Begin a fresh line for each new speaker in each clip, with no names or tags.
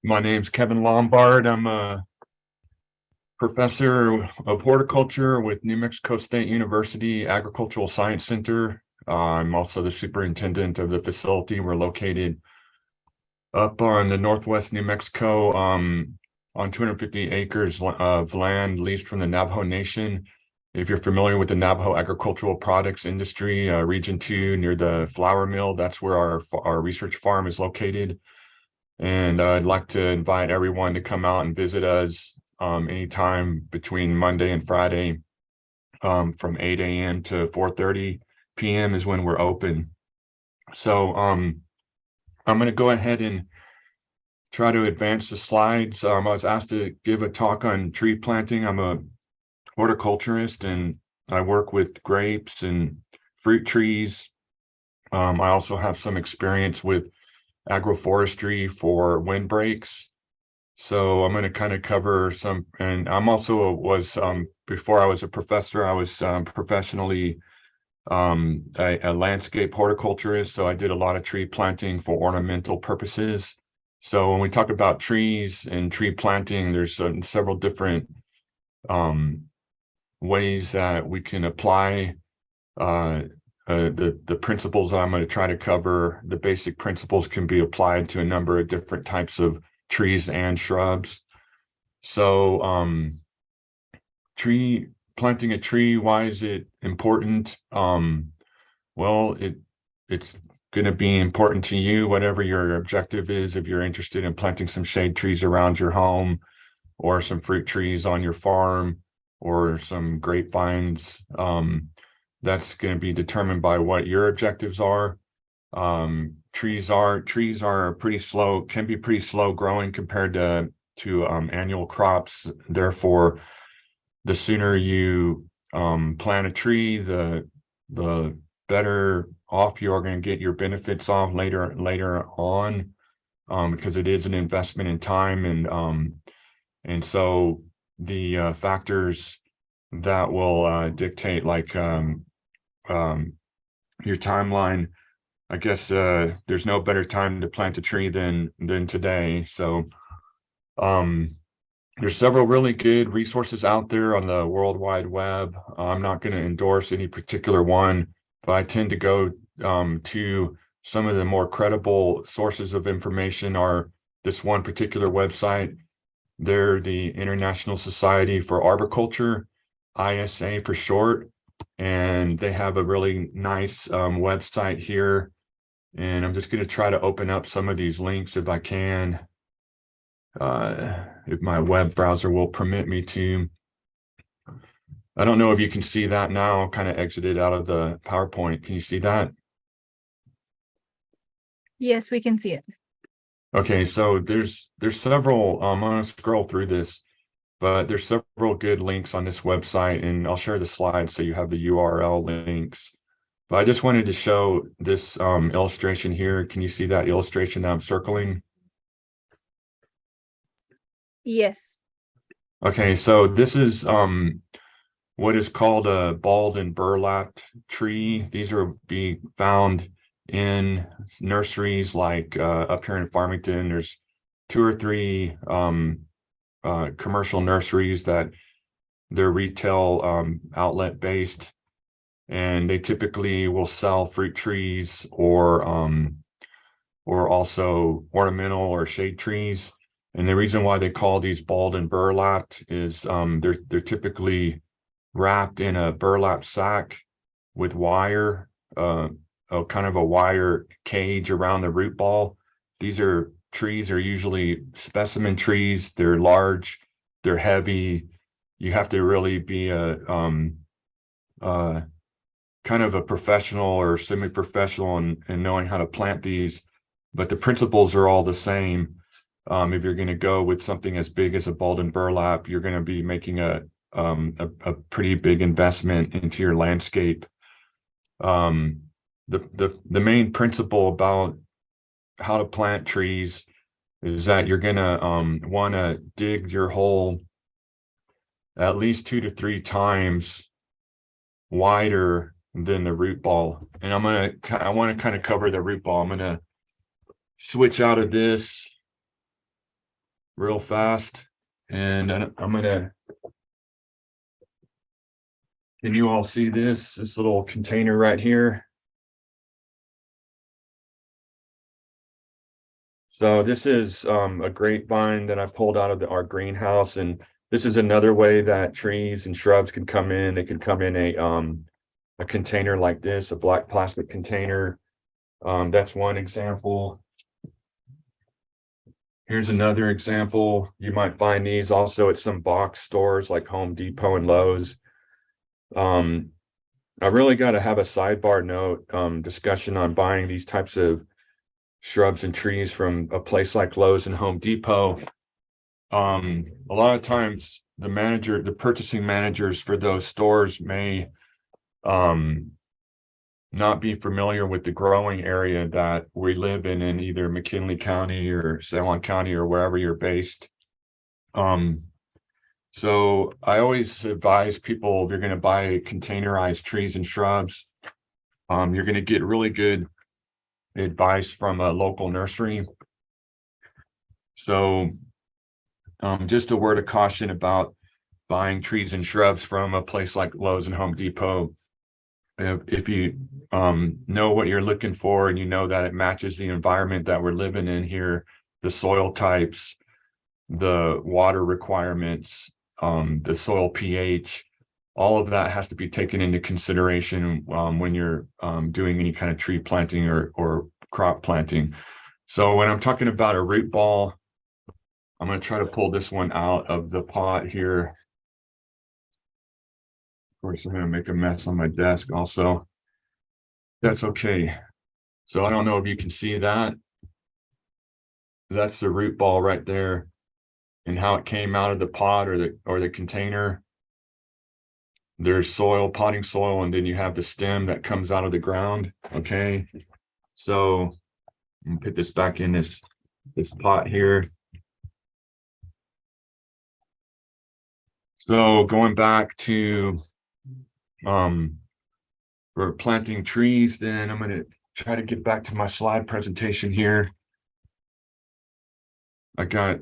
My name's Kevin Lombard. I'm a professor of horticulture with New Mexico State University Agricultural Science Center. I'm also the superintendent of the facility. We're located up on the northwest New Mexico, on 250 acres of land leased from the Navajo Nation. If you're familiar with the Navajo agricultural products industry, Region 2 near the flour mill, that's where our research farm is located. And I'd like to invite everyone to come out and visit us anytime between Monday and Friday, from 8 a.m. to 4:30 p.m. is when we're open. So I'm going to go ahead and try to advance the slides. I was asked to give a talk on tree planting. I'm a horticulturist and I work with grapes and fruit trees. I also have some experience with agroforestry for windbreaks. So I'm going to kind of cover some, and I'm also before I was a professor, I was professionally a landscape horticulturist. So I did a lot of tree planting for ornamental purposes. So when we talk about trees and tree planting, there's several different ways that we can apply the principles that I'm going to try to cover. The basic principles can be applied to a number of different types of trees and shrubs. So planting a tree, why is it important? Well, it's going to be important to you, whatever your objective is. If you're interested in planting some shade trees around your home or some fruit trees on your farm or some grapevines, that's going to be determined by what your objectives are. Trees are pretty slow, can be pretty slow growing compared to annual crops. Therefore, the sooner you plant a tree, the better off you are going to get your benefits off later on, because it is an investment in time, and so the factors that will dictate like your timeline. I guess there's no better time to plant a tree than today. So there's several really good resources out there on the World Wide Web. I'm not going to endorse any particular one, but I tend to go to some of the more credible sources of information are this one particular website. They're the International Society for Arboriculture, ISA for short, and they have a really nice website here. And I'm just going to try to open up some of these links if I can, if my web browser will permit me to. I don't know if you can see that now. Kind of exited out of the PowerPoint. Can you see that?
Yes, we can see it.
Okay, so there's several. I'm going to scroll through this, but there's several good links on this website, and I'll share the slides so you have the URL links. But I just wanted to show this illustration here. Can you see that illustration that I'm circling?
Yes.
Okay, so this is what is called a balled and burlapped tree. These are being found in nurseries like up here in Farmington. There's 2 or 3 commercial nurseries that they're retail outlet based. And they typically will sell fruit trees or also ornamental or shade trees. And the reason why they call these balled and burlapped is they're typically wrapped in a burlap sack with wire, kind of a wire cage around the root ball. These trees are usually specimen trees. They're large, they're heavy. You have to really be a kind of a professional or semi-professional in knowing how to plant these, but the principles are all the same. If you're going to go with something as big as a balled and burlap, you're going to be making a pretty big investment into your landscape. The main principle about how to plant trees is that you're going to want to dig your hole at least 2 to 3 times wider than the root ball. And I want to kind of cover the root ball. I'm going to switch out of this real fast. And I'm gonna, can you all see this little container right here? So this is a grapevine that I pulled out of our greenhouse, and this is another way that trees and shrubs can come in. They can come in a container like this, a black plastic container. That's one example. Here's another example. You might find these also at some box stores like Home Depot and Lowe's. I really got to have a sidebar note discussion on buying these types of shrubs and trees from a place like Lowe's and Home Depot. A lot of times the purchasing managers for those stores may not be familiar with the growing area that we live in either McKinley County or Salem County or wherever you're based. So I always advise people, if you're going to buy containerized trees and shrubs, you're going to get really good advice from a local nursery. So just a word of caution about buying trees and shrubs from a place like Lowe's and Home Depot. If you know what you're looking for and you know that it matches the environment that we're living in here, the soil types, the water requirements, the soil pH, all of that has to be taken into consideration when you're doing any kind of tree planting or crop planting. So when I'm talking about a root ball, I'm going to try to pull this one out of the pot here. Of course, I'm going to make a mess on my desk also. That's okay. So I don't know if you can see that. That's the root ball right there, and how it came out of the pot or the container. There's soil, potting soil, and then you have the stem that comes out of the ground. Okay. So I'm gonna put this back in this pot here. So going back to for planting trees, then I'm going to try to get back to my slide presentation here. I got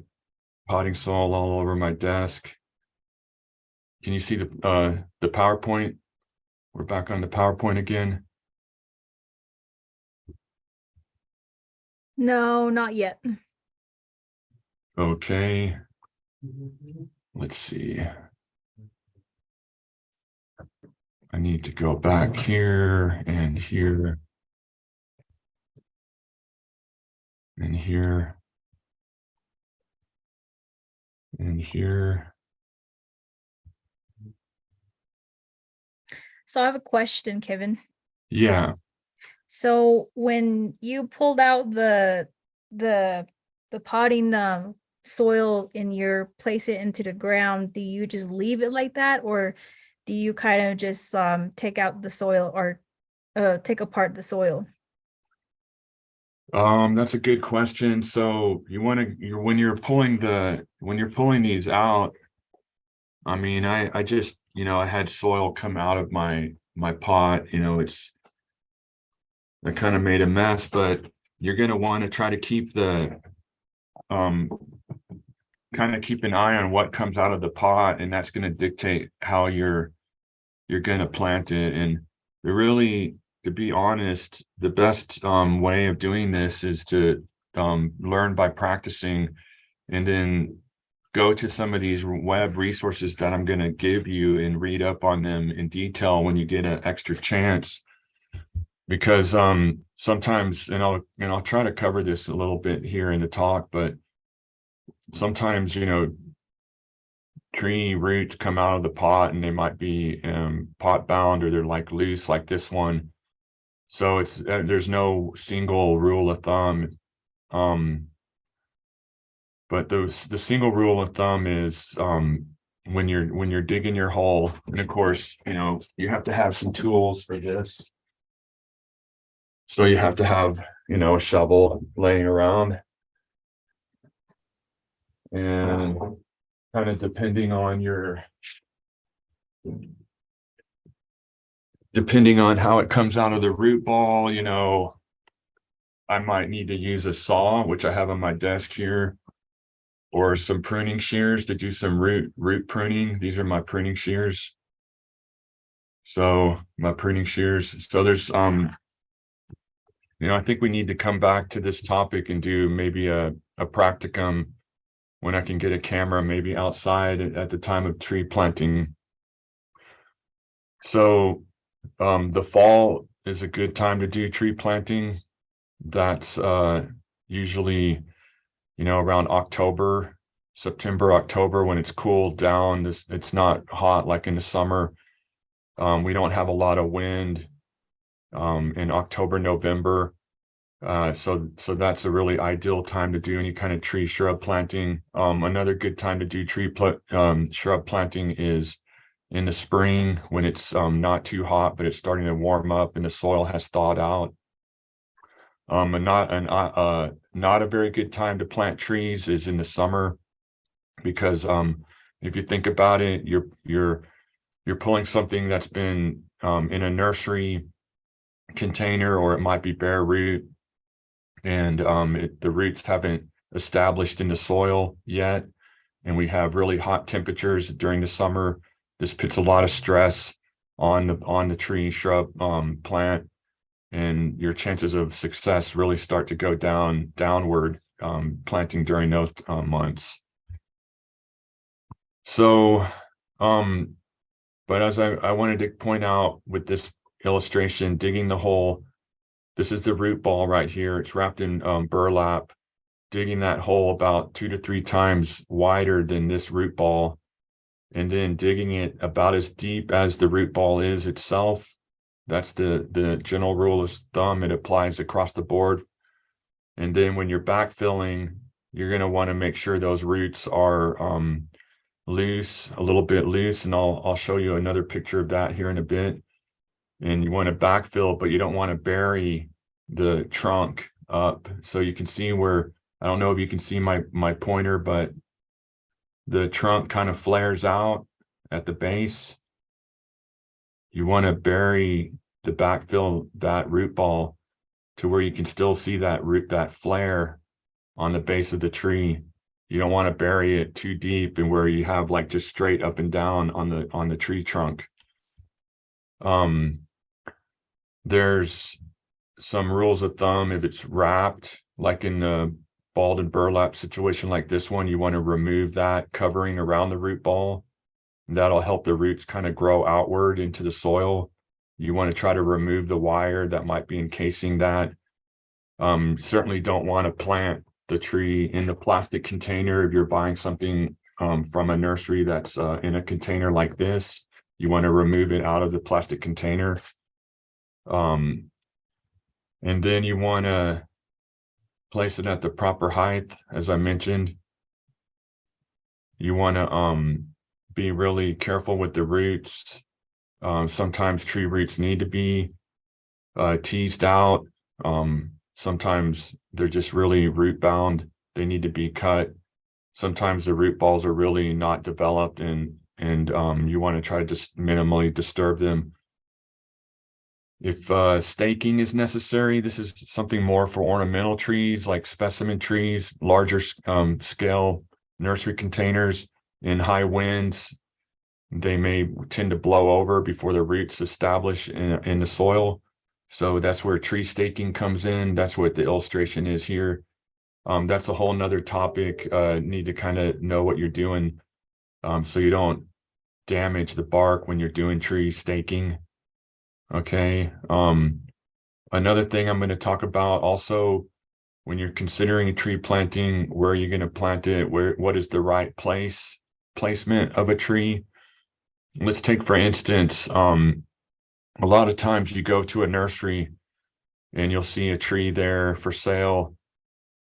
potting soil all over my desk. Can you see the PowerPoint? We're back on the PowerPoint again.
No, not yet.
Okay. Let's see. I need to go back here and here and here and here.
So I have a question, Kevin.
Yeah.
So when you pulled out the potting soil and you place it into the ground, do you just leave it like that, or do you kind of just take out the soil or take apart the soil?
That's a good question. So you want to, when you're pulling these out, I mean, I just, I had soil come out of my pot, I kind of made a mess, but you're going to want to try to keep kind of keep an eye on what comes out of the pot, and that's going to dictate how you're going to plant it. And really, to be honest, the best way of doing this is to learn by practicing, and then go to some of these web resources that I'm going to give you and read up on them in detail when you get an extra chance. Because sometimes, and I'll try to cover this a little bit here in the talk, but sometimes, tree roots come out of the pot and they might be pot bound, or they're like loose like this one. So it's there's no single rule of thumb. But the single rule of thumb is when you're digging your hole, and of course, you have to have some tools for this. So you have to have, a shovel laying around, and kind of depending on how it comes out of the root ball, I might need to use a saw, which I have on my desk here. or some pruning shears to do some root pruning. These are my pruning shears. So my pruning shears. So there's I think we need to come back to this topic and do maybe a practicum when I can get a camera, maybe outside at the time of tree planting. So the fall is a good time to do tree planting. That's usually, around October, September, October, when it's cooled down. It's not hot like in the summer. We don't have a lot of wind in October, November. So that's a really ideal time to do any kind of tree shrub planting. Another good time to do shrub planting is in the spring when it's not too hot, but it's starting to warm up and the soil has thawed out. And not a very good time to plant trees is in the summer, because if you think about it, you're pulling something that's been in a nursery container, or it might be bare root, and the roots haven't established in the soil yet, and we have really hot temperatures during the summer. This puts a lot of stress on the tree shrub plant, and your chances of success really start to go downward planting during those months. So, but as I wanted to point out with this illustration, digging the hole, this is the root ball right here. It's wrapped in burlap. Digging that hole about 2 to 3 times wider than this root ball, and then digging it about as deep as the root ball is itself. That's the general rule of thumb. It applies across the board. And then when you're backfilling, you're going to want to make sure those roots are loose, a little bit loose, and I'll show you another picture of that here in a bit. And you want to backfill, but you don't want to bury the trunk up. So you can see where, I don't know if you can see my pointer, but the trunk kind of flares out at the base. You want to bury the backfill, that root ball, to where you can still see that flare on the base of the tree. You don't want to bury it too deep and where you have like just straight up and down on the tree trunk. There's some rules of thumb. If it's wrapped, like in the balled and burlap situation like this one, you want to remove that covering around the root ball. That'll help the roots kind of grow outward into the soil. You want to try to remove the wire that might be encasing that. Certainly don't want to plant the tree in the plastic container. If you're buying something from a nursery that's in a container like this, you want to remove it out of the plastic container. And then you want to place it at the proper height, as I mentioned. You want to be really careful with the roots. Sometimes tree roots need to be teased out. Sometimes they're just really root bound. They need to be cut. Sometimes the root balls are really not developed, and you want to try to just minimally disturb them. If staking is necessary, this is something more for ornamental trees like specimen trees, larger scale nursery containers. In high winds, they may tend to blow over before the roots establish in the soil. So that's where tree staking comes in. That's what the illustration is here. That's a whole nother topic. Need to kind of know what you're doing so you don't damage the bark when you're doing tree staking. Okay. Another thing I'm going to talk about also, when you're considering tree planting, where are you going to plant it? What is the right placement of a tree? Let's take, for instance, a lot of times you go to a nursery and you'll see a tree there for sale,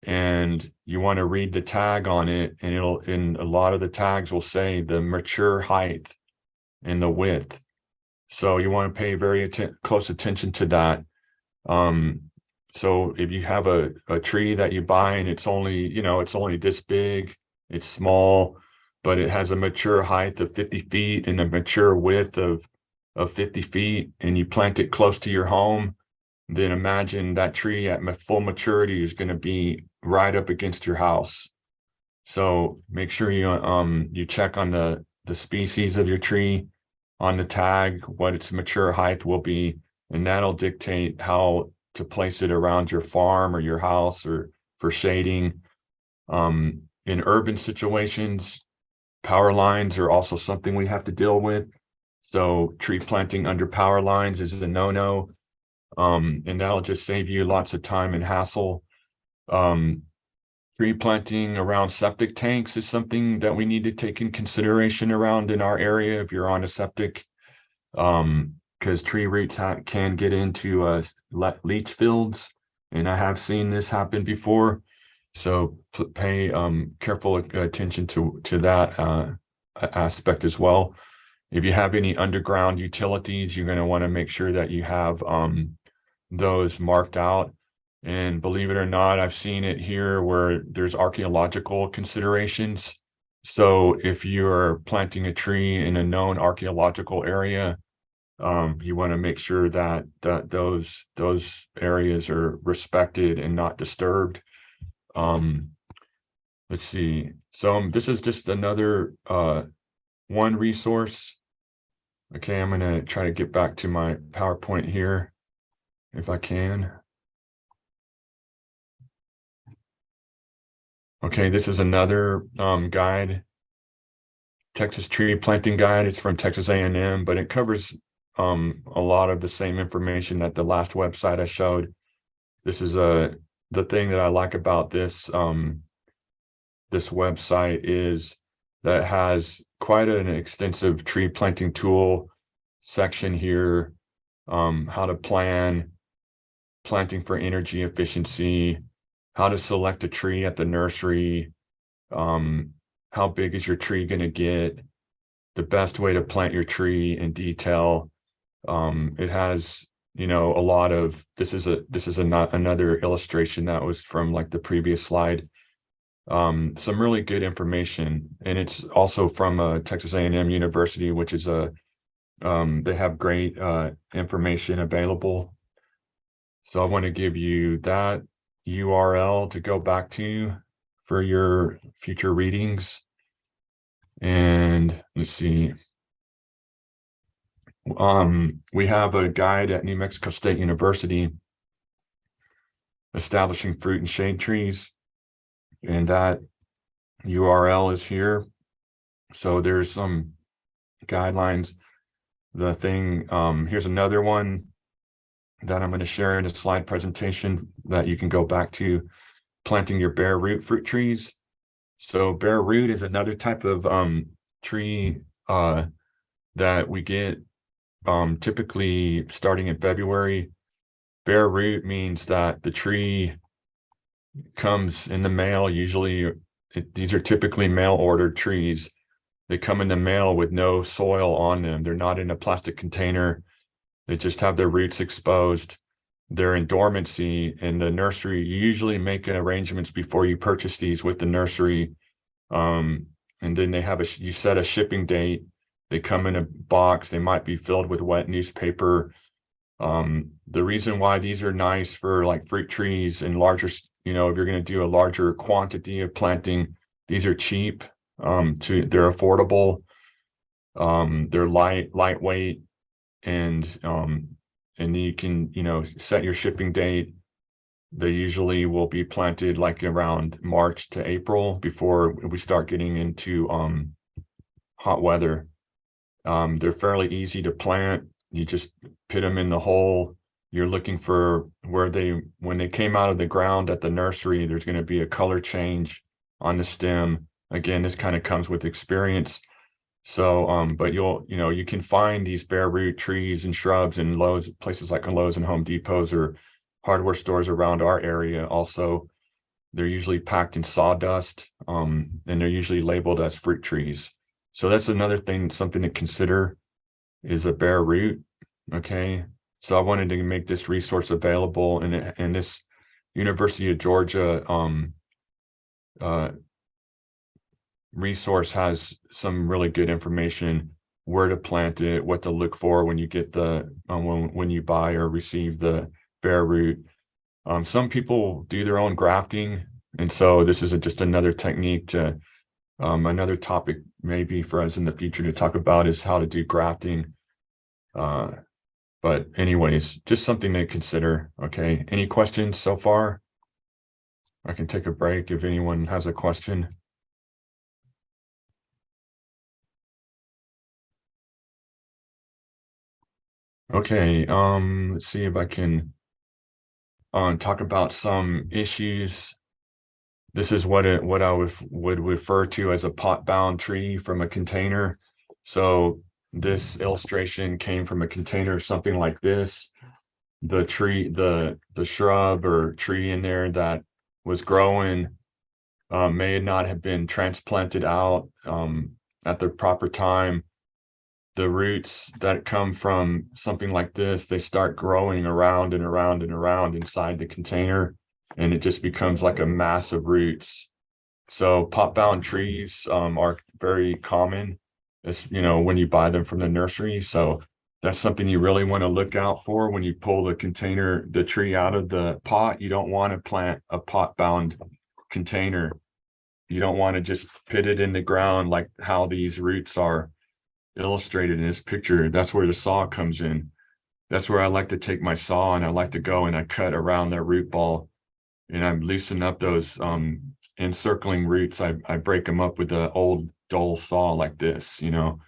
and you want to read the tag on it, and a lot of the tags will say the mature height and the width. So you want to pay very close attention to that. So if you have a tree that you buy and it's only this big, it's small, but it has a mature height of 50 feet and a mature width of 50 feet, and you plant it close to your home, then imagine that tree at full maturity is going to be right up against your house. So make sure you check on the species of your tree on the tag, what its mature height will be, and that'll dictate how to place it around your farm or your house or for shading. In urban situations, power lines are also something we have to deal with. So tree planting under power lines is a no-no. And that'll just save you lots of time and hassle. Um, Tree planting around septic tanks is something that we need to take in consideration around in our area if you're on a septic. Because tree roots can get into leach fields, and I have seen this happen before. So pay careful attention to that aspect as well. If you have any underground utilities, you're going to want to make sure that you have those marked out. And believe it or not, I've seen it here where there's archaeological considerations. So if you're planting a tree in a known archaeological area, you want to make sure that those areas are respected and not disturbed. Let's see. So this is just another one resource. Okay, I'm gonna try to get back to my PowerPoint here if I can. Okay, this is another guide, Texas Tree Planting Guide. It's from Texas A&M, but it covers a lot of the same information that the last website I showed. This is the thing that I like about this this website is that it has quite an extensive tree planting tool section here, how to plan, planting for energy efficiency, how to select a tree at the nursery, how big is your tree going to get, the best way to plant your tree in detail. It has, you know, a lot of, this is another illustration that was from like the previous slide. Some really good information, and it's also from Texas A&M University, which is they have great information available. So I want to give you that URL to go back to for your future readings. And let's see. We have a guide at New Mexico State University establishing fruit and shade trees, and that URL is here. So there's some guidelines. The thing, here's another one that I'm going to share in a slide presentation that you can go back to, planting your bare root fruit trees. So bare root is another type of tree that we get typically starting in February. Bare root means that the tree comes in the mail. Usually these are typically mail ordered trees. They come in the mail with no soil on them. They're not in a plastic container. They just have their roots exposed. They're in dormancy in the nursery. You usually make arrangements before you purchase these with the nursery. And then they have you set a shipping date. They come in a box. They might be filled with wet newspaper. The reason why these are nice for like fruit trees and larger, you know, if you're going to do a larger quantity of planting, these are cheap. They're affordable. They're lightweight, and you can, you know, set your shipping date. They usually will be planted like around March to April before we start getting into hot weather. They're fairly easy to plant. You just put them in the hole. You're looking for where when they came out of the ground at the nursery, there's going to be a color change on the stem. Again, this kind of comes with experience. So, but you can find these bare root trees and shrubs in places like Lowe's and Home Depots or hardware stores around our area. Also, they're usually packed in sawdust, and they're usually labeled as fruit trees. So that's another thing, something to consider is a bare root. Okay. So I wanted to make this resource available, and this University of Georgia resource has some really good information, where to plant it, what to look for when you get when you buy or receive the bare root. Some people do their own grafting. And so this is just another technique to, another topic maybe for us in the future to talk about is how to do grafting. But anyways, just something to consider. Okay. Any questions so far? I can take a break if anyone has a question. Okay, let's see if I can talk about some issues. This is what I would refer to as a pot-bound tree from a container. So this illustration came from a container, something like this. The tree, the shrub or tree in there that was growing may not have been transplanted out at the proper time. The roots that come from something like this, they start growing around and around and around inside the container, and it just becomes like a mass of roots. So pot-bound trees are very common, as you know, when you buy them from the nursery. So that's something you really want to look out for when you pull the container, the tree out of the pot. You don't want to plant a pot-bound container. You don't want to just put it in the ground like how these roots are illustrated in this picture. That's where the saw comes in. That's where I like to take my saw and I like to go and I cut around that root ball and I loosen up those encircling roots. I break them up with an old dull saw like this, you know.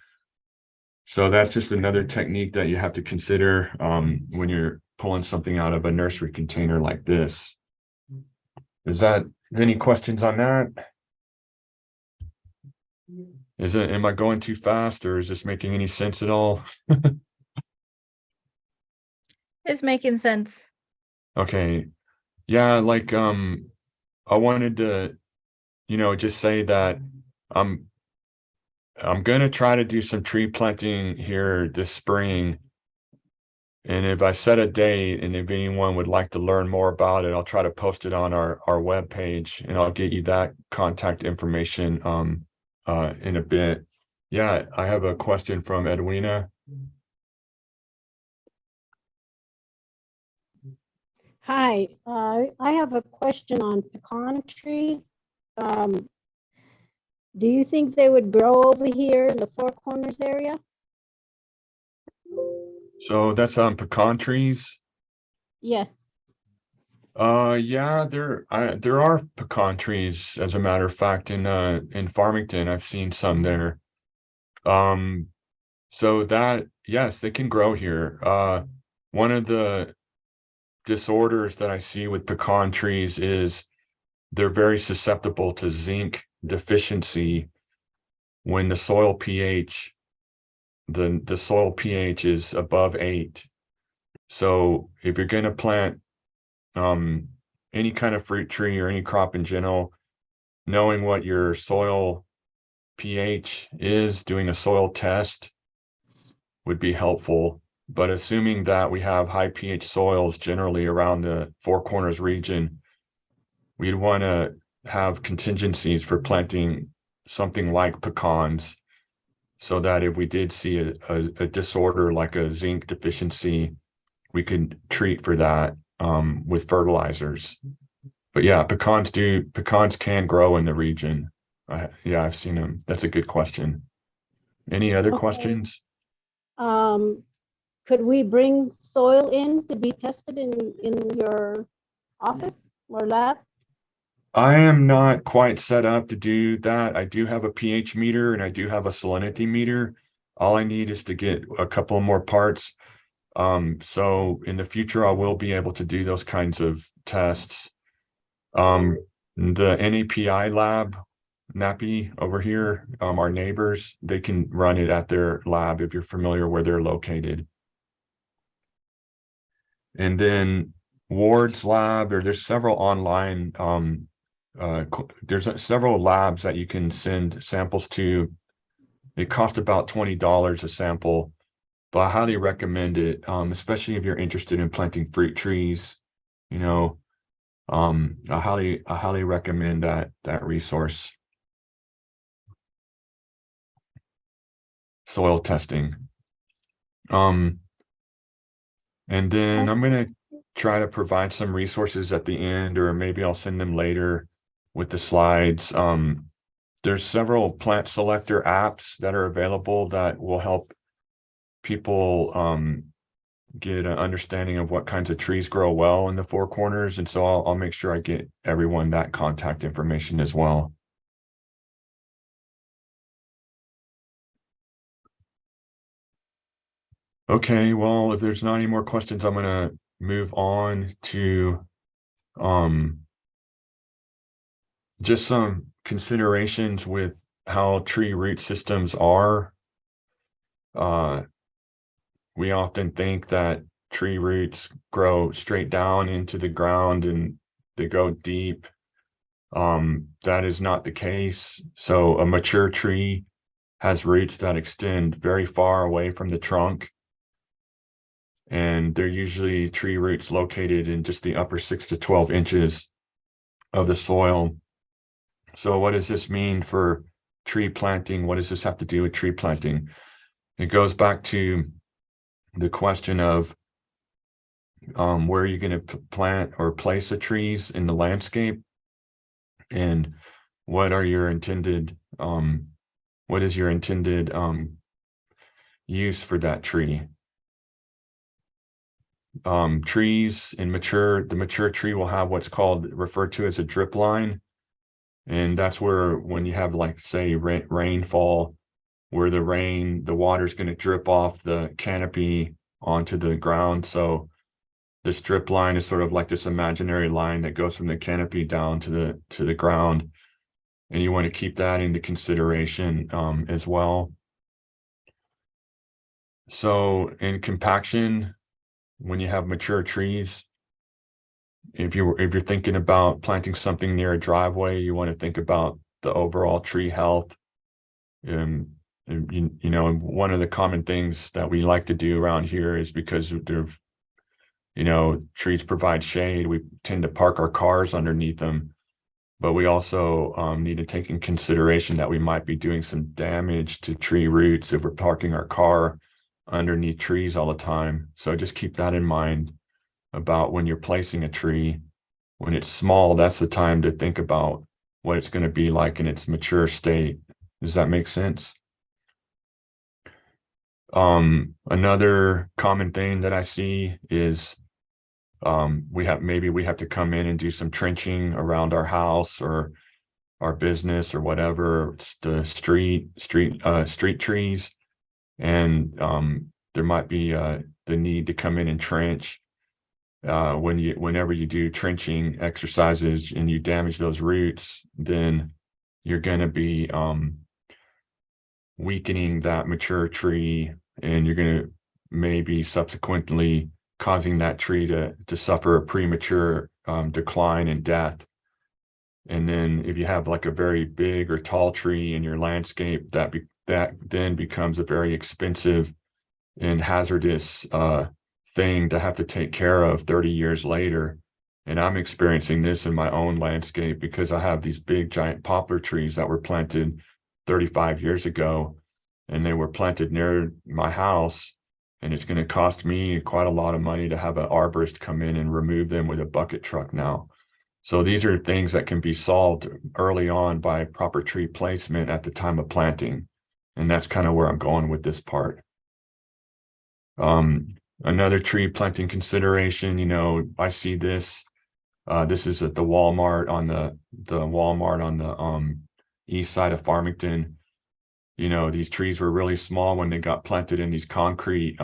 So that's just another technique that you have to consider when you're pulling something out of a nursery container like this. Any questions on that? Am I going too fast or is this making any sense at all?
It's making sense.
Okay. Yeah, like I wanted to, just say that I'm I'm gonna try to do some tree planting here this spring. And if I set a date and if anyone would like to learn more about it, I'll try to post it on our webpage and I'll get you that contact information in a bit. Yeah, I have a question from Edwina.
Hi, I have a question on pecan trees. Do you think they would grow over here in the Four Corners area?
So that's on pecan trees.
Yes.
Yeah, there are pecan trees, as a matter of fact, in Farmington. I've seen some there. Um, so that yes, they can grow here. One of the disorders that I see with pecan trees is they're very susceptible to zinc deficiency when the soil pH, the soil pH is above 8. So if you're going to plant any kind of fruit tree or any crop in general, knowing what your soil pH is, doing a soil test would be helpful. But assuming that we have high pH soils generally around the Four Corners region, we'd want to have contingencies for planting something like pecans so that if we did see a disorder like a zinc deficiency, we could treat for that with fertilizers. But yeah, pecans can grow in the region. Yeah, I've seen them. That's a good question. Any other
Okay.
questions?
Could we bring soil in to be tested in your office or lab?
I am not quite set up to do that. I do have a pH meter and I do have a salinity meter. All I need is to get a couple more parts. So in the future, I will be able to do those kinds of tests. The NAPI lab, NAPI over here, our neighbors, they can run it at their lab if you're familiar where they're located. And then Ward's lab, or there's several online, there's several labs that you can send samples to. It costs about $20 a sample, but I highly recommend it, especially if you're interested in planting fruit trees. You know, I highly recommend that resource. Soil testing. And then I'm gonna try to provide some resources at the end, or maybe I'll send them later with the slides. There's several plant selector apps that are available that will help people get an understanding of what kinds of trees grow well in the Four Corners. And so I'll make sure I get everyone that contact information as well. Okay, well, if there's not any more questions, I'm going to move on to just some considerations with how tree root systems are. We often think that tree roots grow straight down into the ground and they go deep. That is not the case. So a mature tree has roots that extend very far away from the trunk. And they're usually tree roots located in just the upper 6 to 12 inches of the soil. So what does this mean for tree planting? What does this have to do with tree planting? It goes back to the question of where are you going to plant or place the trees in the landscape, and what are your intended what is your intended use for that tree? Trees in the mature tree will have what's referred to as a drip line. And that's where, when you have, like, say, rainfall, where the water is going to drip off the canopy onto the ground. So this drip line is sort of like this imaginary line that goes from the canopy down to the ground. And you want to keep that into consideration as well. So in compaction, when you have mature trees, if you're thinking about planting something near a driveway, you want to think about the overall tree health. And you know, one of the common things that we like to do around here is, because trees provide shade, we tend to park our cars underneath them. But we also need to take in consideration that we might be doing some damage to tree roots if we're parking our car underneath trees all the time. So just keep that in mind about when you're placing a tree. When it's small, that's the time to think about what it's going to be like in its mature state. Does that make sense? Another common thing that I see is we have to come in and do some trenching around our house or our business or whatever. It's the street trees, and there might be the need to come in and trench. Whenever you do trenching exercises and you damage those roots, then you're going to be weakening that mature tree, and you're going to maybe subsequently causing that tree to suffer a premature decline and death. And then if you have like a very big or tall tree in your landscape, that then becomes a very expensive and hazardous thing to have to take care of 30 years later. And I'm experiencing this in my own landscape because I have these big giant poplar trees that were planted 35 years ago, and they were planted near my house. And it's going to cost me quite a lot of money to have an arborist come in and remove them with a bucket truck now. So these are things that can be solved early on by proper tree placement at the time of planting. And that's kind of where I'm going with this part. Another tree planting consideration, I see this. This is at the Walmart on the Walmart on the east side of Farmington. These trees were really small when they got planted in these concrete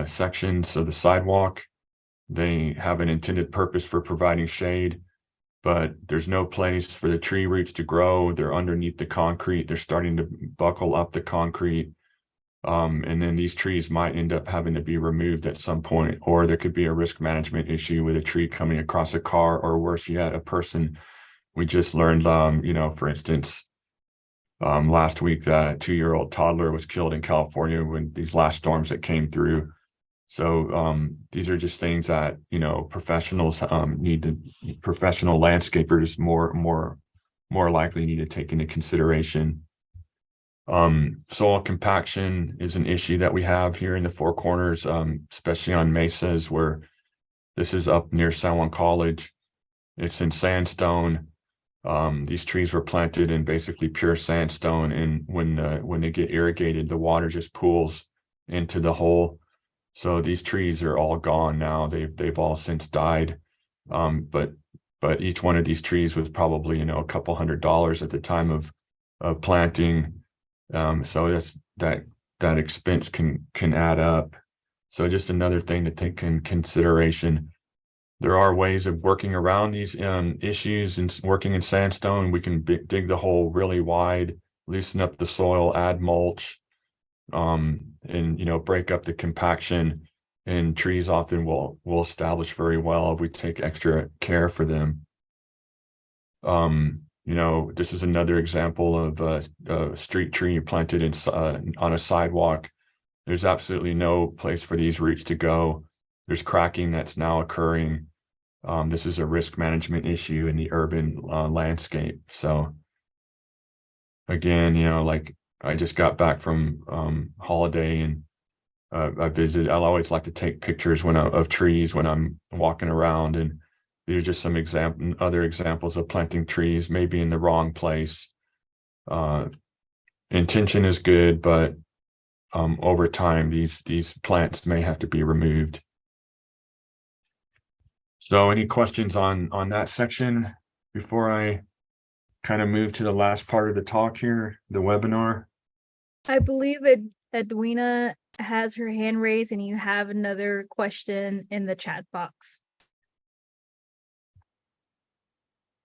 sections of the sidewalk. They have an intended purpose for providing shade, but there's no place for the tree roots to grow. They're underneath the concrete. They're starting to buckle up the concrete. And then these trees might end up having to be removed at some point, or there could be a risk management issue with a tree coming across a car, or worse yet, a person. We just learned, for instance, last week, that 2-year-old toddler was killed in California when these last storms that came through. So these are just things that, professionals professional landscapers more likely need to take into consideration. Soil compaction is an issue that we have here in the Four Corners, especially on mesas, where this is up near San Juan College. It's in sandstone. These trees were planted in basically pure sandstone, and when they get irrigated, the water just pools into the hole. So these trees are all gone now. They've all since died. But each one of these trees was probably, a couple $100 at the time of planting. So that expense can add up. So just another thing to take in consideration. There are ways of working around these issues, and working in sandstone. We can dig the hole really wide, loosen up the soil, add mulch, and break up the compaction. And trees often will establish very well if we take extra care for them. This is another example of a street tree planted on a sidewalk. There's absolutely no place for these roots to go. There's cracking that's now occurring. This is a risk management issue in the urban landscape. So again, like I just got back from holiday, and I always like to take pictures of trees when I'm walking around, and these are just some other examples of planting trees maybe in the wrong place. Intention is good, but over time, these plants may have to be removed. So any questions on that section before I kind of move to the last part of the talk here, the webinar?
I believe Edwina has her hand raised, and you have another question in the chat box.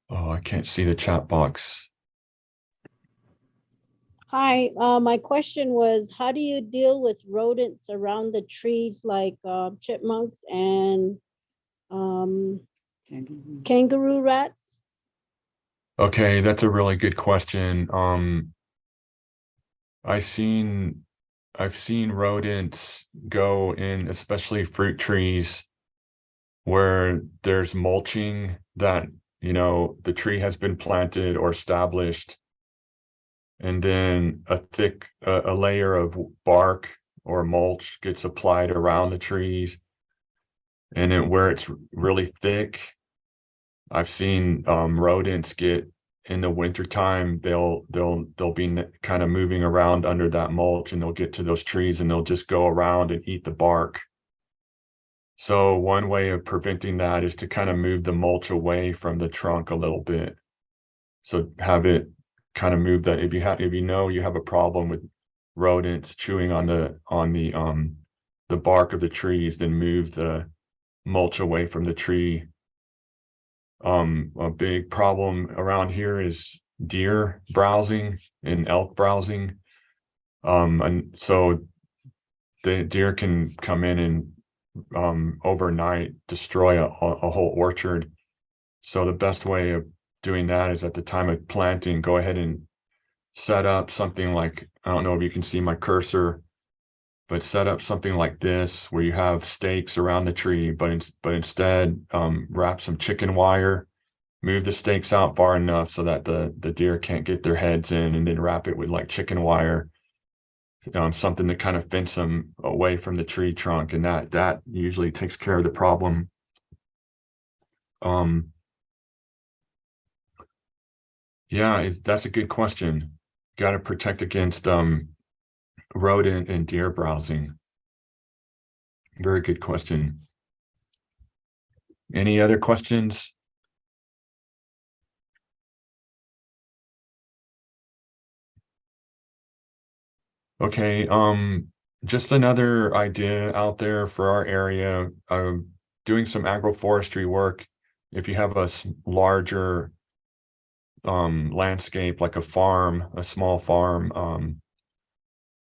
Oh, I can't see the chat box.
Hi, my question was, how do you deal with rodents around the trees like chipmunks and kangaroo rats?
Okay, that's a really good question. I've seen rodents go in, especially fruit trees, where there's mulching that, the tree has been planted or established, and then a layer of bark or mulch gets applied around the trees. And where it's really thick, I've seen rodents get, in the wintertime, they'll be kind of moving around under that mulch, and they'll get to those trees and they'll just go around and eat the bark. So one way of preventing that is to kind of move the mulch away from the trunk a little bit. So have it kind of move that. If you have a problem with rodents chewing on the bark of the trees, then move the mulch away from the tree. A big problem around here is deer browsing and elk browsing. And so the deer can come in and overnight destroy a whole orchard. So the best way of doing that is, at the time of planting, go ahead and set up something like, I don't know if you can see my cursor, but set up something like this where you have stakes around the tree, but instead wrap some chicken wire, move the stakes out far enough so that the deer can't get their heads in, and then wrap it with like chicken wire, something to kind of fence them away from the tree trunk, and that usually takes care of the problem. Yeah, that's a good question. Got to protect against rodent and deer browsing. Very good question. Any other questions? Okay, just another idea out there for our area, doing some agroforestry work. If you have a larger landscape, like a small farm,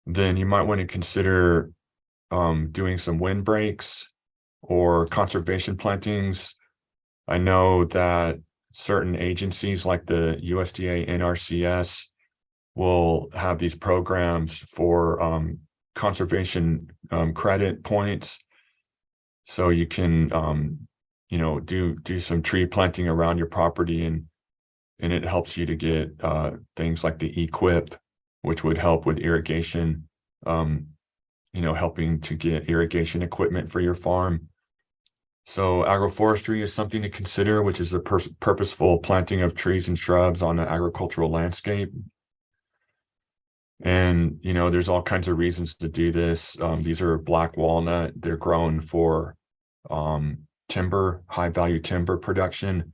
then you might want to consider doing some windbreaks or conservation plantings. I know that certain agencies like the USDA, NRCS, will have these programs for conservation credit points. So you can do some tree planting around your property, and it helps you to get things like the Equip, which would help with irrigation, helping to get irrigation equipment for your farm. So agroforestry is something to consider, which is the purposeful planting of trees and shrubs on an agricultural landscape. And, you know, there's all kinds of reasons to do this. These are black walnut. They're grown for timber, high value timber production.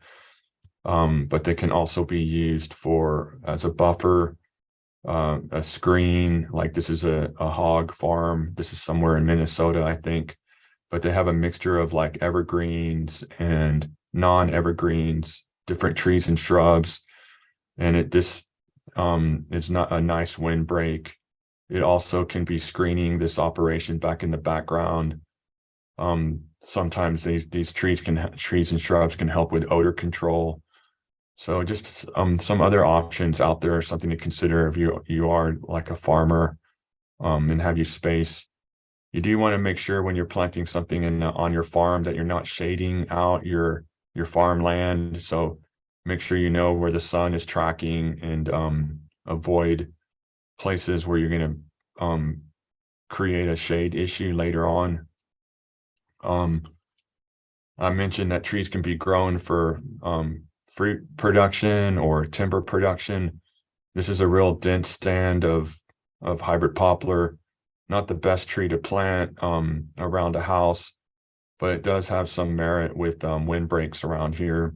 But they can also be used for as a buffer, a screen. Like this is a hog farm. This is somewhere in Minnesota, I think. But they have a mixture of like evergreens and non-evergreens, different trees and shrubs. And this is not a nice windbreak. It also can be screening this operation back in the background. Sometimes these trees and shrubs can help with odor control. So just some other options out there, something to consider if you are like a farmer and have you space. You do want to make sure when you're planting something on your farm that you're not shading out your farmland. So make sure you know where the sun is tracking and avoid places where you're going to create a shade issue later on. I mentioned that trees can be grown for fruit production or timber production. This is a real dense stand of hybrid poplar. Not the best tree to plant around a house, but it does have some merit with windbreaks around here.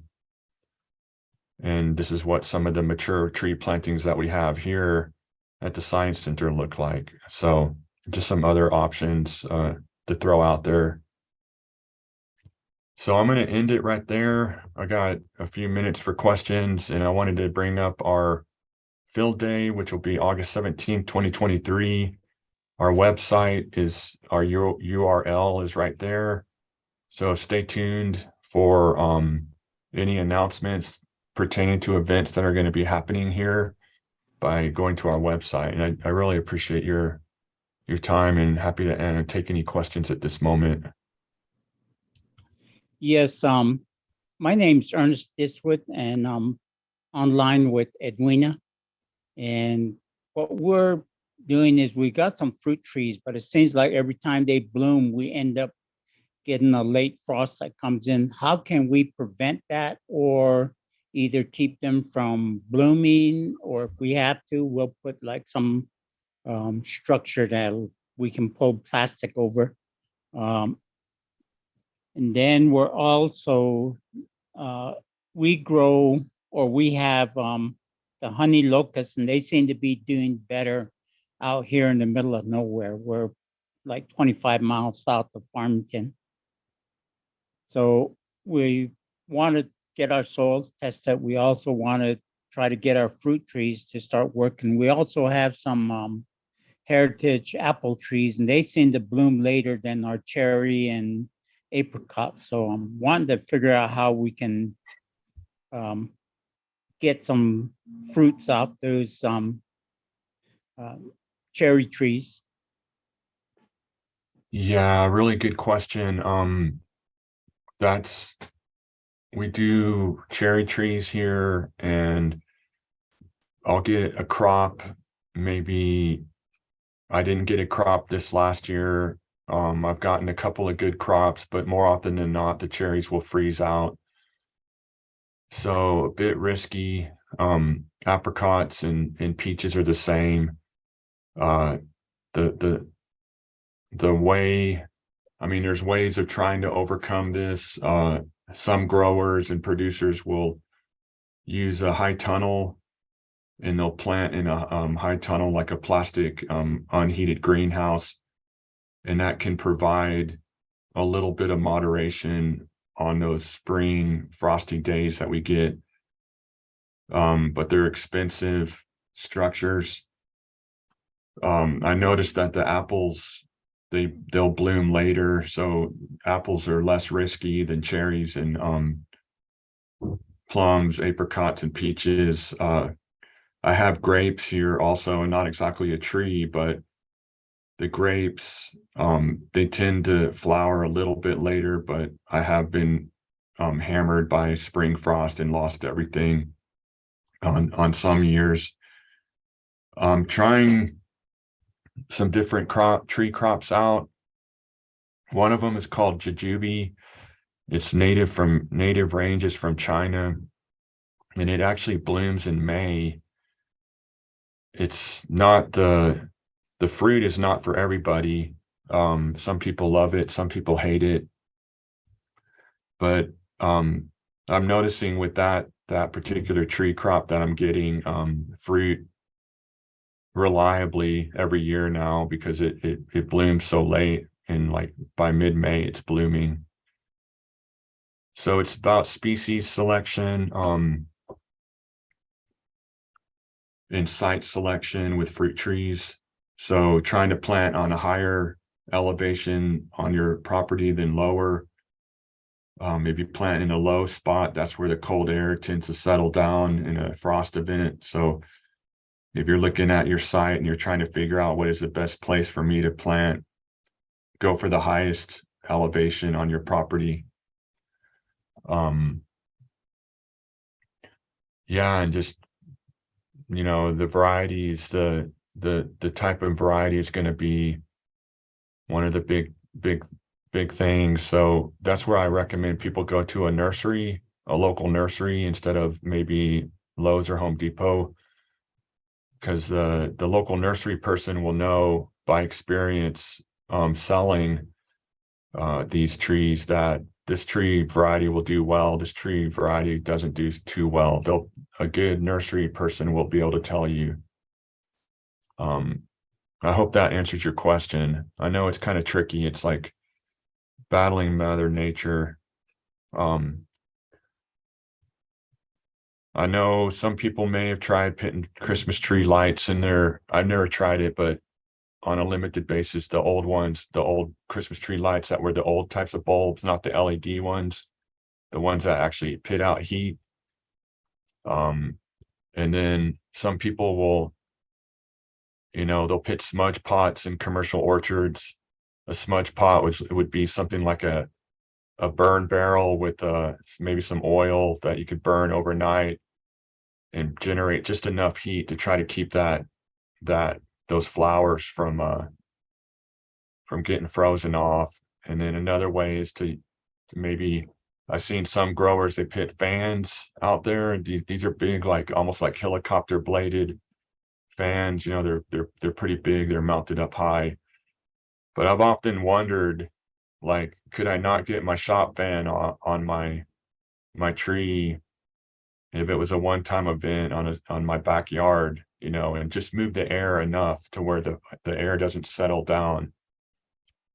And this is what some of the mature tree plantings that we have here at the Science Center look like. So just some other options to throw out there. So I'm going to end it right there. I got a few minutes for questions, and I wanted to bring up our field day, which will be August 17th, 2023. Our website is, our URL is right there. So stay tuned for any announcements pertaining to events that are going to be happening here by going to our website. And I really appreciate your time and happy to take any questions at this moment.
Yes, my name's Ernest Diswood, and I'm online with Edwina. And what we're doing is we got some fruit trees, but it seems like every time they bloom, we end up getting a late frost that comes in. How can we prevent that, or either keep them from blooming, or if we have to, we'll put like some structure that we can pull plastic over. And then we're also, we grow, or we have the honey locusts, and they seem to be doing better out here in the middle of nowhere. We're like 25 miles south of Farmington. So we want to get our soils tested. We also want to try to get our fruit trees to start working. We also have some heritage apple trees, and they seem to bloom later than our cherry and apricot. So I'm wanting to figure out how we can get some fruits off those cherry trees.
Yeah, really good question. We do cherry trees here, and I'll get a crop. Maybe I didn't get a crop this last year. I've gotten a couple of good crops, but more often than not, the cherries will freeze out. So a bit risky. Apricots and peaches are the same. The way, I mean, there's ways of trying to overcome this. Some growers and producers will use a high tunnel, and they'll plant in a high tunnel, like a plastic unheated greenhouse. And that can provide a little bit of moderation on those spring frosty days that we get. But they're expensive structures. I noticed that the apples, they'll bloom later. So apples are less risky than cherries and plums, apricots, and peaches. I have grapes here also, and not exactly a tree, but the grapes, they tend to flower a little bit later, but I have been hammered by spring frost and lost everything on some years. Trying some different tree crops out. One of them is called jujube, It's native ranges from China, and it actually blooms in May. It's not the fruit is not for everybody. Some people love it, some people hate it. But I'm noticing with that particular tree crop that I'm getting fruit reliably every year now, because it blooms so late, and like by mid-May it's blooming. So it's about species selection, and site selection with fruit trees. So trying to plant on a higher elevation on your property than lower. If you plant in a low spot, that's where the cold air tends to settle down in a frost event. So if you're looking at your site and you're trying to figure out what is the best place for me to plant, go for the highest elevation on your property. Yeah, and just, the varieties, the type of variety is going to be one of the big things. So that's where I recommend people go to a nursery, a local nursery, instead of maybe Lowe's or Home Depot, because the local nursery person will know by experience selling these trees that this tree variety will do well, this tree variety doesn't do too well. A good nursery person will be able to tell you. I hope that answers your question. I know it's kind of tricky. It's like battling Mother Nature. I know some people may have tried putting Christmas tree lights in there. I've never tried it, but on a limited basis, the old ones, the old Christmas tree lights that were the old types of bulbs, not the LED ones, the ones that actually pit out heat. And then some people will, they'll put smudge pots in commercial orchards. A smudge pot would be something like a burn barrel with maybe some oil that you could burn overnight and generate just enough heat to try to keep those flowers from getting frozen off. And then another way is to maybe, I've seen some growers, they put fans out there, and these are big, like almost like helicopter bladed fans. They're pretty big, they're mounted up high. But I've often wondered, like, could I not get my shop fan on my tree if it was a one-time event on my backyard, and just move the air enough to where the air doesn't settle down.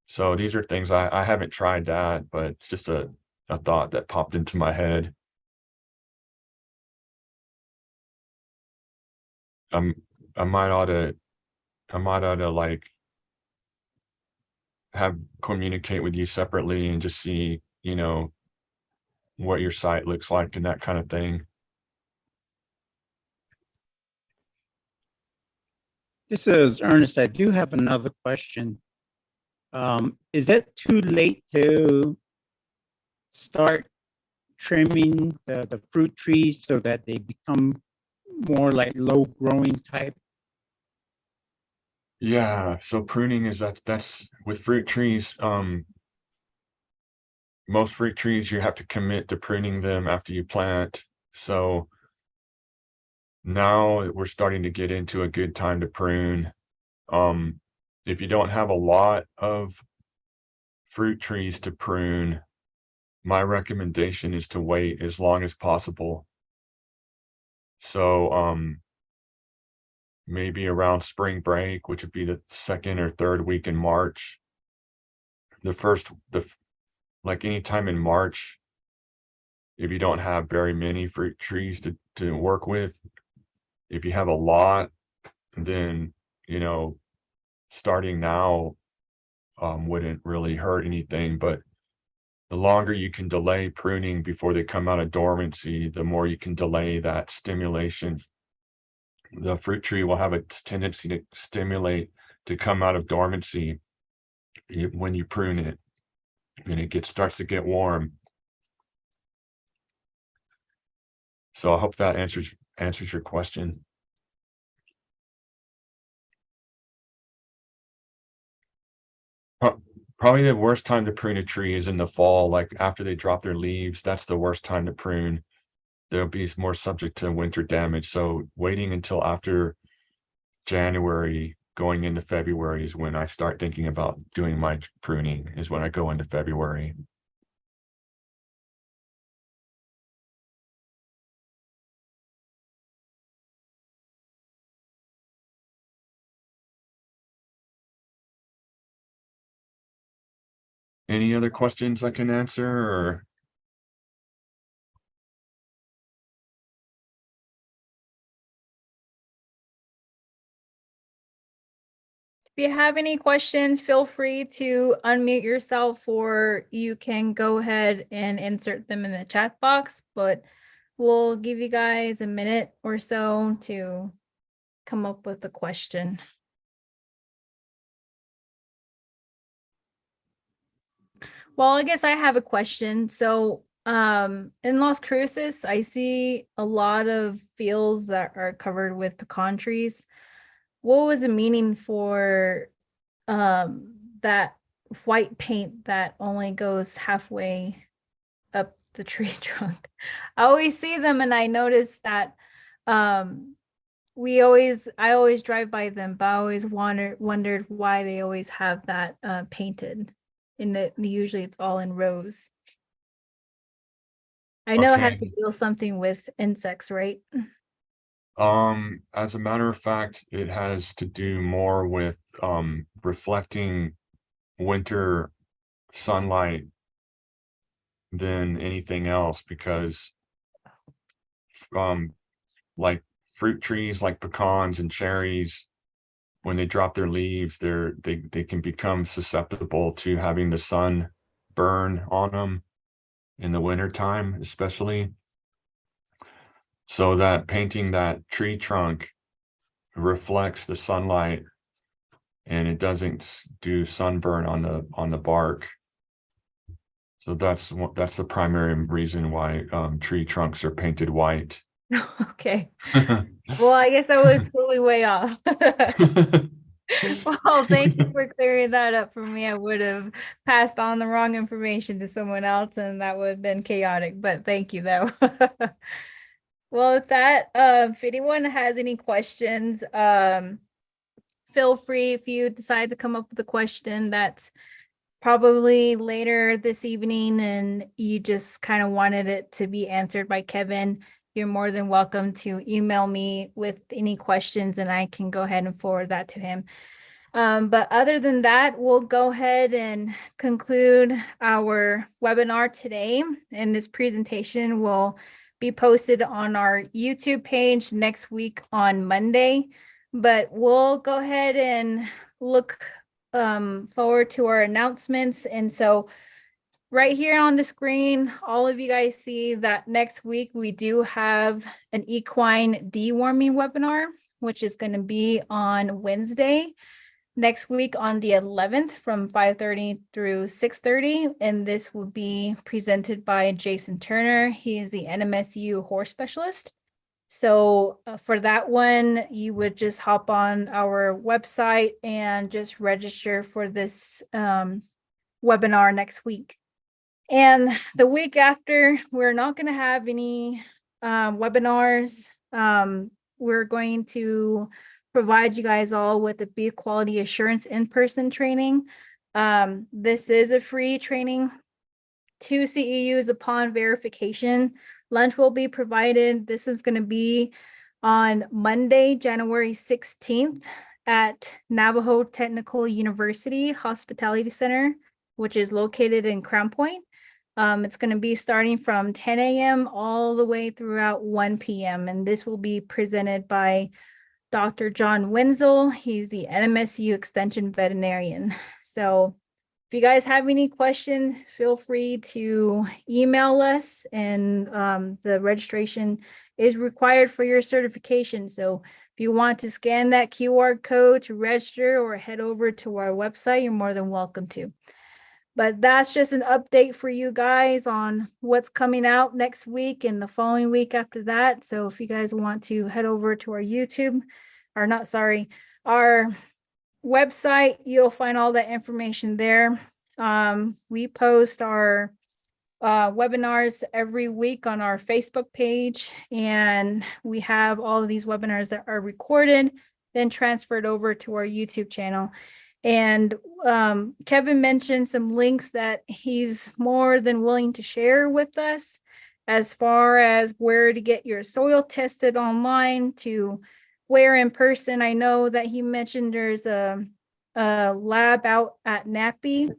So these are things I haven't tried that, but it's just a thought that popped into my head. I might ought to like communicate with you separately and just see, what your site looks like and that kind of thing.
This is Ernest. I do have another question. Is it too late to start trimming the fruit trees so that they become more like low growing type?
Yeah, so pruning that's with fruit trees. Most fruit trees, you have to commit to pruning them after you plant. So now we're starting to get into a good time to prune. If you don't have a lot of fruit trees to prune, my recommendation is to wait as long as possible. So maybe around spring break, which would be the second or third week in March. Like anytime in March, if you don't have very many fruit trees to work with, if you have a lot, then, starting now wouldn't really hurt anything. But the longer you can delay pruning before they come out of dormancy, the more you can delay that stimulation. The fruit tree will have a tendency to stimulate to come out of dormancy when you prune it, and it starts to get warm. So I hope that answers your question. Probably the worst time to prune a tree is in the fall, like after they drop their leaves. That's the worst time to prune. They'll be more subject to winter damage. So waiting until after January, going into February is when I start thinking about doing my pruning, is when I go into February. Any other questions I can answer, or?
If you have any questions, feel free to unmute yourself, or you can go ahead and insert them in the chat box, but we'll give you guys a minute or so to come up with a question. Well, I guess I have a question. So, in Las Cruces, I see a lot of fields that are covered with pecan trees. What was the meaning for that white paint that only goes halfway up the tree trunk? I always see them and I notice that I always drive by them, but I always wondered why they always have that painted. Usually it's all in rows. I know it has to
Okay.
deal something with insects, right?
As a matter of fact, it has to do more with reflecting winter sunlight than anything else, because like fruit trees like pecans and cherries, when they drop their leaves, they can become susceptible to having the sun burn on them in the winter time, especially. So that painting that tree trunk reflects the sunlight and it doesn't do sunburn on the bark. So that's the primary reason why tree trunks are painted white.
Okay. Well, I guess I was totally way off. Well, thank you for clearing that up for me. I would have passed on the wrong information to someone else and that would have been chaotic, but thank you though. Well, with that, if anyone has any questions, feel free. If you decide to come up with a question that's probably later this evening and you just kind of wanted it to be answered by Kevin, you're more than welcome to email me with any questions and I can go ahead and forward that to him. But other than that, we'll go ahead and conclude our webinar today. And this presentation will be posted on our YouTube page next week on Monday. But we'll go ahead and look forward to our announcements. And so right here on the screen, all of you guys see that next week we do have an equine deworming webinar, which is going to be on Wednesday next week on the 11th from 5:30 through 6:30. And this will be presented by Jason Turner. He is the NMSU horse specialist. So for that one, you would just hop on our website and just register for this webinar next week. And the week after, we're not going to have any webinars. We're going to provide you guys all with the bee quality assurance in-person training. This is a free training. 2 CEUs upon verification. Lunch will be provided. This is going to be on Monday, January 16th at Navajo Technical University Hospitality Center, which is located in Crown Point. It's going to be starting from 10 a.m. all the way throughout 1 p.m. And this will be presented by Dr. John Wenzel. He's the NMSU Extension Veterinarian. So if you guys have any questions, feel free to email us, and the registration is required for your certification. So if you want to scan that QR code to register or head over to our website, you're more than welcome to. But that's just an update for you guys on what's coming out next week and the following week after that. So if you guys want to head over to our YouTube, or not, sorry, our website, you'll find all that information there. We post our webinars every week on our Facebook page, and we have all of these webinars that are recorded, then transferred over to our YouTube channel. And Kevin mentioned some links that he's more than willing to share with us as far as where to get your soil tested online to where in person. I know that he mentioned there's a lab out at Nappy.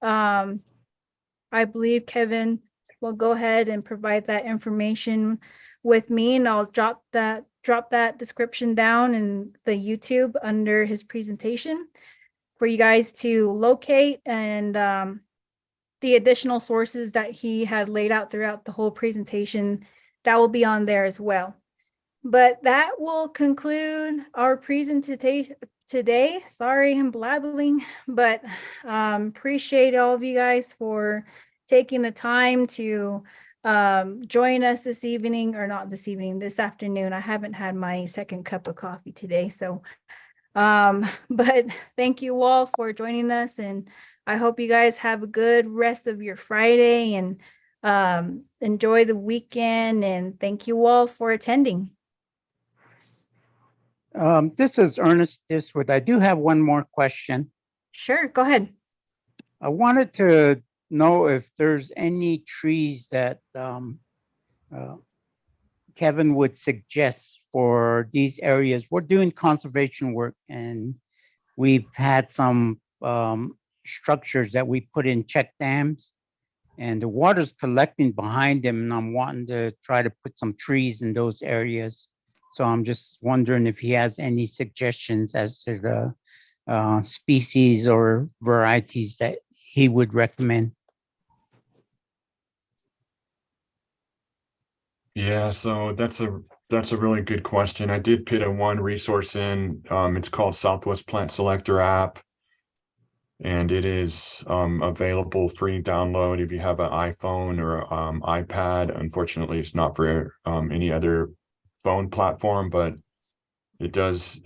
I believe Kevin will go ahead and provide that information with me, and I'll drop that description down in the YouTube under his presentation for you guys to locate, and the additional sources that he had laid out throughout the whole presentation, that will be on there as well. But that will conclude our presentation today. Sorry, I'm blabbling, but appreciate all of you guys for taking the time to join us this evening, or not this evening, this afternoon. I haven't had my second cup of coffee today, so but thank you all for joining us, and I hope you guys have a good rest of your Friday, and enjoy the weekend, and thank you all for attending.
This is Ernest Diswood. I do have one more question.
Sure, go ahead.
I wanted to know if there's any trees that Kevin would suggest for these areas. We're doing conservation work, and we've had some structures that we put in check dams, and the water's collecting behind them, and I'm wanting to try to put some trees in those areas. So I'm just wondering if he has any suggestions as to the species or varieties that he would recommend.
Yeah, so that's a really good question. I did put one resource in. It's called Southwest Plant Selector app, and it is available free download if you have an iPhone or iPad. Unfortunately, it's not for any other phone platform, but it does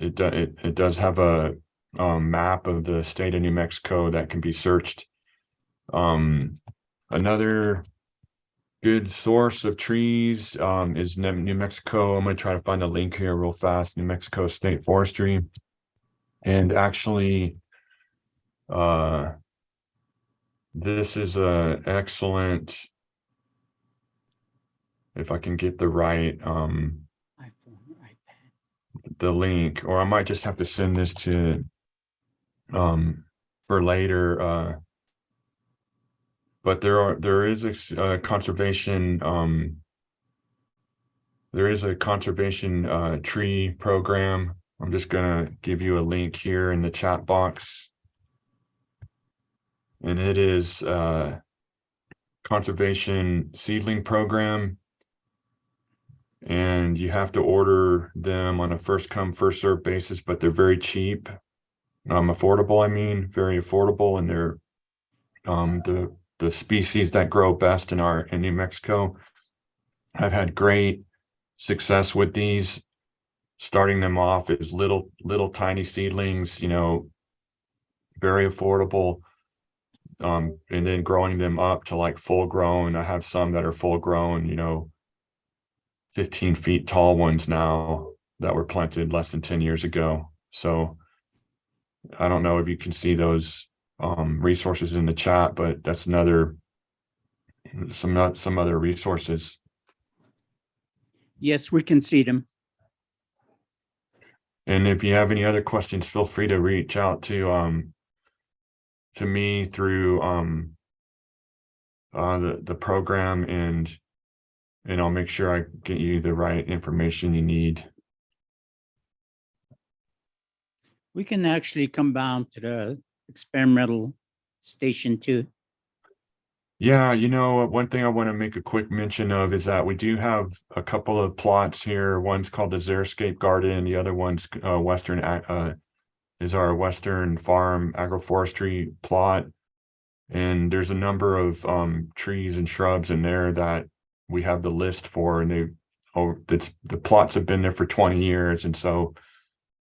have a map of the state of New Mexico that can be searched. Another good source of trees is New Mexico. I'm going to try to find a link here real fast. New Mexico State Forestry, and actually this is a excellent, if I can get the right the link, or I might just have to send this to for later, but there is a conservation tree program. I'm just gonna give you a link here in the chat box, and it is conservation seedling program, and you have to order them on a first come first served basis, but they're very cheap, affordable. I mean, very affordable, and they're the species that grow best in New Mexico. I've had great success with these, starting them off as little tiny seedlings, very affordable, and then growing them up to like full grown. I have some that are full grown, 15 feet tall ones now that were planted less than 10 years ago. So I don't know if you can see those resources in the chat, but that's some other resources.
Yes, we can see them.
And if you have any other questions, feel free to reach out to me through the program, and I'll make sure I get you the right information you need.
We can actually come down to the experimental station too.
Yeah, one thing I want to make a quick mention of is that we do have a couple of plots here. One's called the Xeriscape Garden. The other one's is our Western Farm Agroforestry plot. And there's a number of trees and shrubs in there that we have the list for, and the plots have been there for 20 years, and so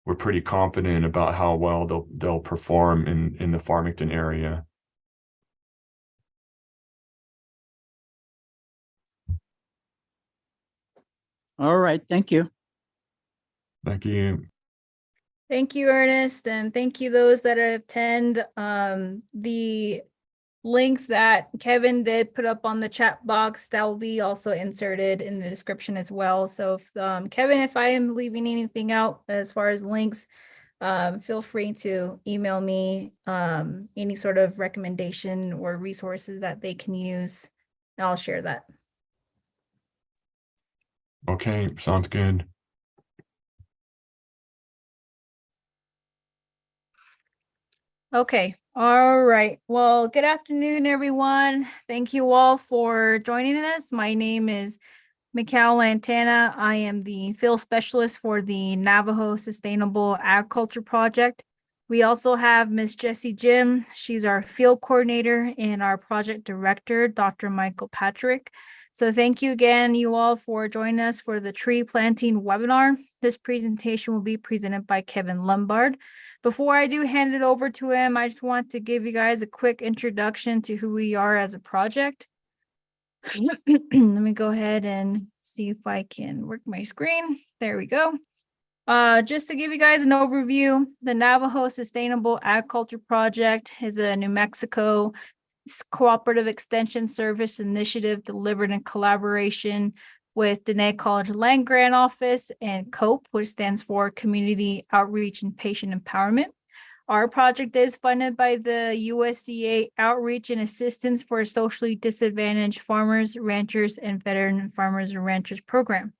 we're pretty confident about how well they'll perform in the Farmington area.
All right, thank you.
Thank you.
Thank you, Ernest, and thank you those that attend. The links that Kevin did put up on the chat box, that will be also inserted in the description as well. So if Kevin, if I am leaving anything out as far as links, feel free to email me any sort of recommendation or resources that they can use. And I'll share that.
Okay, sounds good.
Okay. All right. Well, good afternoon, everyone. Thank you all for joining us. My name is Mikhail Lantana. I am the field specialist for the Navajo Sustainable Agriculture Project. We also have Miss Jessie Jim. She's our field coordinator, and our project director, Dr. Michael Patrick. So thank you again, you all, for joining us for the tree planting webinar. This presentation will be presented by Kevin Lombard. Before I do hand it over to him, I just want to give you guys a quick introduction to who we are as a project. Let me go ahead and see if I can work my screen. There we go. Just to give you guys an overview, the Navajo Sustainable Agriculture Project is a New Mexico cooperative extension service initiative delivered in collaboration with Dene College Land Grant Office and COPE, which stands for Community Outreach and Patient Empowerment. Our project is funded by the USDA Outreach and Assistance for Socially Disadvantaged Farmers, Ranchers, and Veteran Farmers and Ranchers Program.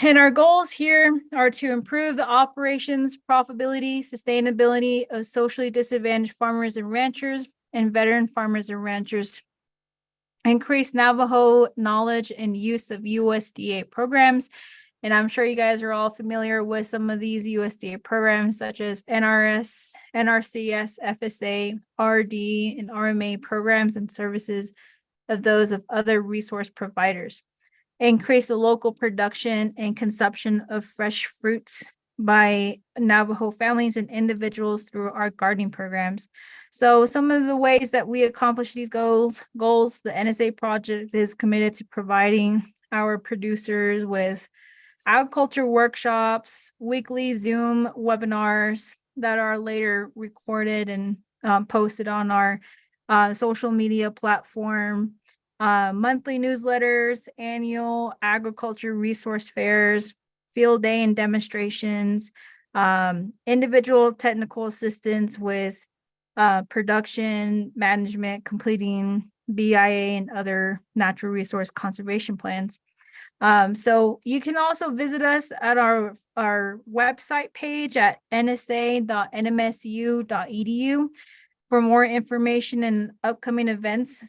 And our goals here are to improve the operations, profitability, sustainability of socially disadvantaged farmers and ranchers and veteran farmers and ranchers, increase Navajo knowledge and use of USDA programs. And I'm sure you guys are all familiar with some of these USDA programs such as NRS, NRCS, FSA, RD, and RMA programs and services of those of other resource providers. Increase the local production and consumption of fresh fruits by Navajo families and individuals through our gardening programs. So some of the ways that we accomplish these goals, the NSA project is committed to providing our producers with agriculture workshops, weekly Zoom webinars that are later recorded and posted on our social media platform, monthly newsletters, annual agriculture resource fairs, field day and demonstrations, individual technical assistance with production management, completing BIA and other natural resource conservation plans. So you can also visit us at our website page at nsa.nmsu.edu for more information and upcoming events